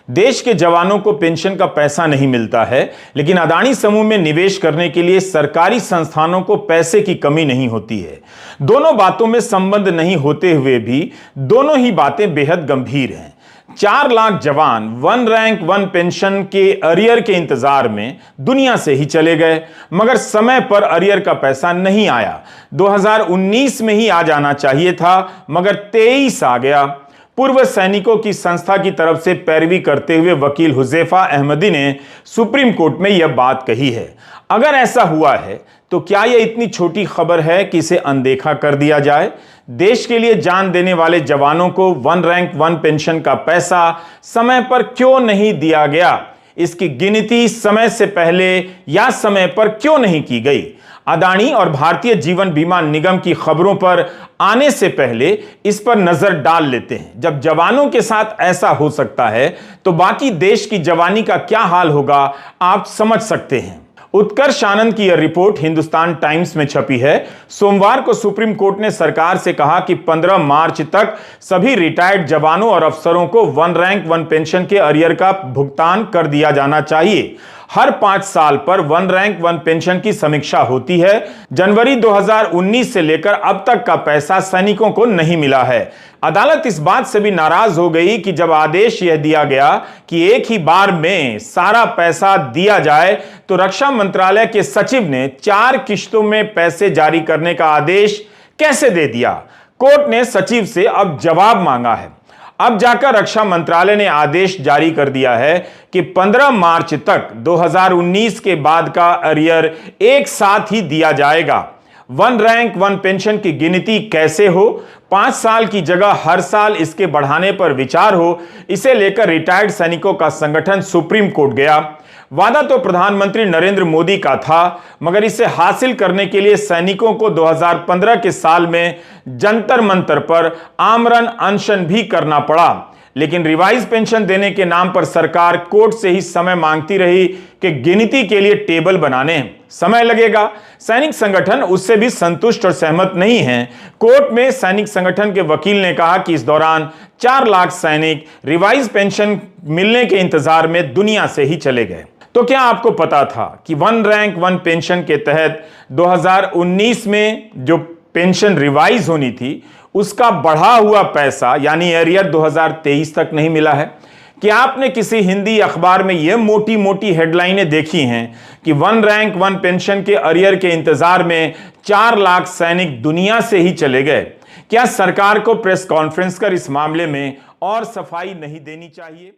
देश के जवानों को पेंशन का पैसा नहीं मिलता है, लेकिन अदानी समूह में निवेश करने के लिए सरकारी संस्थानों को पैसे की कमी नहीं होती है। दोनों बातों में संबंध नहीं होते हुए भी दोनों ही बातें बेहद गंभीर हैं। 4 लाख जवान वन रैंक वन पेंशन के अरियर के इंतजार में दुनिया से ही चले गए, मगर समय पर अरियर का पैसा नहीं आया। 2019 में ही आ जाना चाहिए था, मगर 23 आ गया। पूर्व सैनिकों की संस्था की तरफ से पैरवी करते हुए वकील हुजैफा अहमदी ने सुप्रीम कोर्ट में यह बात कही है। अगर ऐसा हुआ है तो क्या यह इतनी छोटी खबर है कि इसे अनदेखा कर दिया जाए? देश के लिए जान देने वाले जवानों को वन रैंक वन पेंशन का पैसा समय पर क्यों नहीं दिया गया? इसकी गिनती समय से पहले या समय पर क्यों नहीं की गई? अदानी और भारतीय जीवन बीमा निगम की खबरों पर आने से पहले इस पर नजर डाल लेते हैं। जब जवानों के साथ ऐसा हो सकता है तो बाकी देश की जवानी का क्या हाल होगा, आप समझ सकते हैं। उत्कर्ष आनंद की यह रिपोर्ट हिंदुस्तान टाइम्स में छपी है। सोमवार को सुप्रीम कोर्ट ने सरकार से कहा कि 15 मार्च तक सभी रिटायर्ड जवानों और अफसरों को वन रैंक वन पेंशन के अरियर का भुगतान कर दिया जाना चाहिए। हर 5 साल पर वन रैंक वन पेंशन की समीक्षा होती है। जनवरी 2019 से लेकर अब तक का पैसा सैनिकों को नहीं मिला है। अदालत इस बात से भी नाराज हो गई कि जब आदेश यह दिया गया कि एक ही बार में सारा पैसा दिया जाए, तो रक्षा मंत्रालय के सचिव ने 4 किश्तों में पैसे जारी करने का आदेश कैसे दे दिया? कोर्ट ने सचिव से अब जवाब मांगा है। अब जाकर रक्षा मंत्रालय ने आदेश जारी कर दिया है कि 15 मार्च तक 2019 के बाद का अरियर एक साथ ही दिया जाएगा। वन रैंक वन पेंशन की गिनती कैसे हो? 5 साल की जगह हर साल इसके बढ़ाने पर विचार हो, इसे लेकर रिटायर्ड सैनिकों का संगठन सुप्रीम कोर्ट गया। वादा तो प्रधानमंत्री नरेंद्र मोदी का था, मगर इसे हासिल करने के लिए सैनिकों को 2015 के साल में जंतर मंतर पर आमरण अनशन भी करना पड़ा। लेकिन रिवाइज पेंशन देने के नाम पर सरकार कोर्ट से ही समय मांगती रही कि गिनती के लिए टेबल बनाने समय लगेगा। सैनिक संगठन उससे भी संतुष्ट और सहमत नहीं हैं। कोर्ट में सैनिक संगठन के वकील ने कहा कि इस दौरान 4 लाख सैनिक रिवाइज पेंशन मिलने के इंतजार में दुनिया से ही चले गए। तो क्या आपको पता था कि वन रैंक वन पेंशन के तहत 2019 में जो पेंशन रिवाइज होनी थी, उसका बढ़ा हुआ पैसा यानी एरियर 2023 तक नहीं मिला है? क्या आपने किसी हिंदी अखबार में यह मोटी मोटी हेडलाइनें देखी हैं कि वन रैंक वन पेंशन के अरियर के इंतजार में 4 लाख सैनिक दुनिया से ही चले गए? क्या सरकार को प्रेस कॉन्फ्रेंस कर इस मामले में और सफाई नहीं देनी चाहिए?